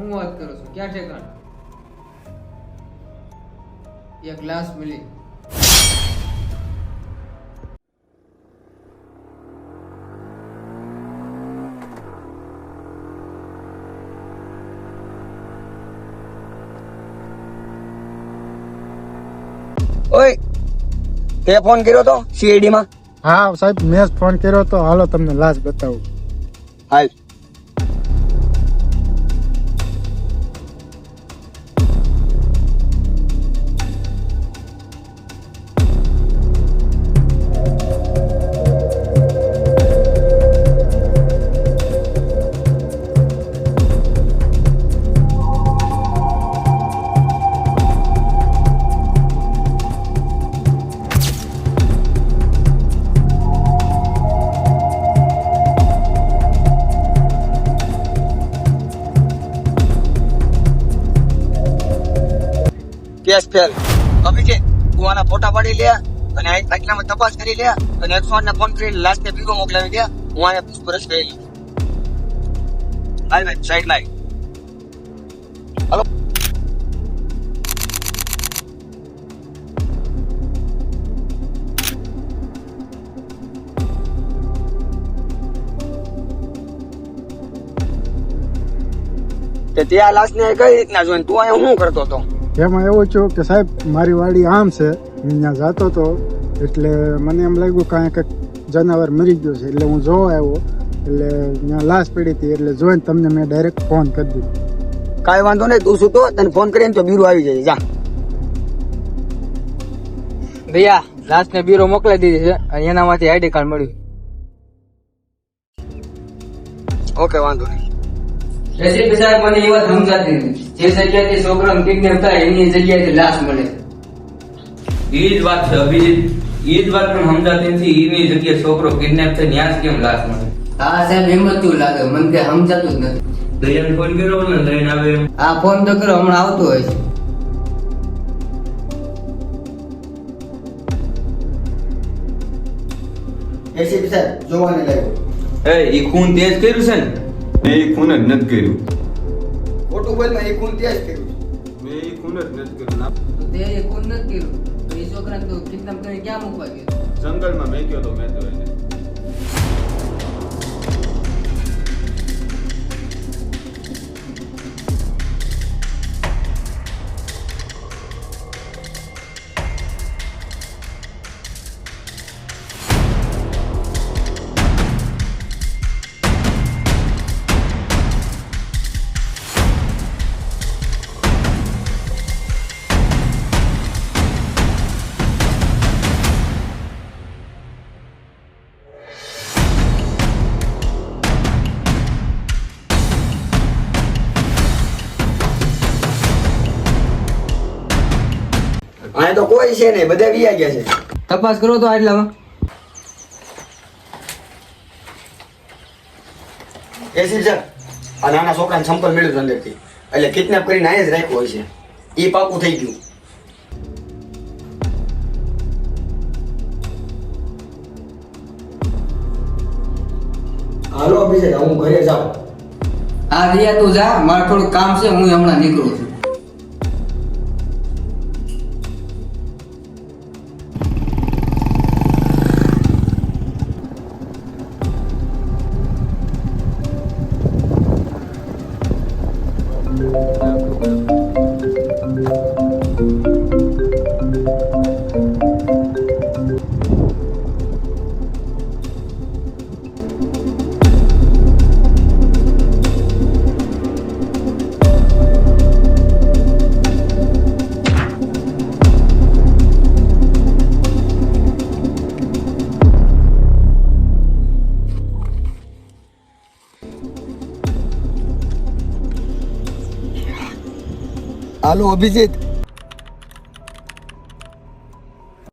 હું વાત કરું છું ક્યાં ઠેકાણ એક ગ્લાસ મિલી ઓય તે ફોન કર્યો તો સીઆઈડી માં? હા સાહેબ, મેં જ ફોન કર્યો તો. હાલો તમને લાશ બતાવું. હાલ. Case fail. અભિજીત, તું આના ફોટા પાડી લે અને આટલામાં તપાસ કરી લે અને 108 ને ફોન કરીને લાશ ને ભીગો મોકલાવી દે. હું આને પૂછપરછ કરી લઈશ. હાલ ભાઈ, સાઈડ લાઈ. હાલો. તે ત્યાં લાશ ને કઈ રીતના જોઈને તું અહીંયા શું કરતો હતો? એમાં એવું છું કે સાહેબ, મારી વાડી આમ છે, હું ત્યાં જતો હતો એટલે મને એમ લાગ્યું કે અહીંયા કંઈક જનાવર મરી ગયું છે એટલે હું જોવા આવ્યો. એટલે ત્યાં લાશ પડી હતી એટલે જોઈને તમને મેં ડાયરેક્ટ ફોન કરી દીધો. કાંઈ વાંધો નહીં, તું શું તો તને ફોન કરીને તો બીરો આવી જાય. જા ભૈયા લાશ ને બીરો મોકલાઈ દીધી છે અને એનામાંથી આઈડી કાર્ડ મળ્યું. ઓકે, વાંધો નહીં. એસપી સાહેબ મને એ વાત સમજાતી નથી. જે જગ્યાએથી છોકરાને કિડનેપ થાય એની જગ્યાએથી લાશ મળે. એ જ વાત છે અભિજીત, એ જ વાત પણ સમજાતી નથી. એની જગ્યાએ છોકરો કિડનેપ થાય ત્યાં જ કેમ લાશ મળે? હા સાહેબ, એમ જ તું લાગે, મને કઈ સમજાતું જ નથી. દયાને ફોન કર્યો ને લઈને આવે એમ. આ ફોન તો કરો, હમણાં આવતું હોય છે. એસીપી સાહેબ જોવાને લાગ્યો. એ ખૂન તેજ કર્યું છે ને? મેં એ ખૂન જ નથી કર્યું. ખોટું બોલમાં એ ખૂન ત્યાં જ કર્યું. મેં એ ખૂન જ નથી કર્યું. તો તે એ ખૂન નથી કર્યું તો એ છોકરાને તો કિડનેપ કરીને ક્યાં મૂકવા ગયો? જંગલમાં મેં ગયો તો મેં તો એને. અહીંયા તો કોઈ છે નહીં, બધા વિયા ગયા છે. તપાસ કરો તો આટલામાં. એસીપી સાહેબ, આ નાના છોકરાને સંપલ મળ્યું છે અંદરથી, એટલે કિડનેપ કરીને અહીંયા જ રાખ્યો હોય છે. એ પાકું થઈ ગયું. હાલો અભિષેક, હું ઘરે જાઉં. હા રિયા તું જા, મારે થોડું કામ છે, હું હમણાં નીકળું છું. હાલો અભિજીત,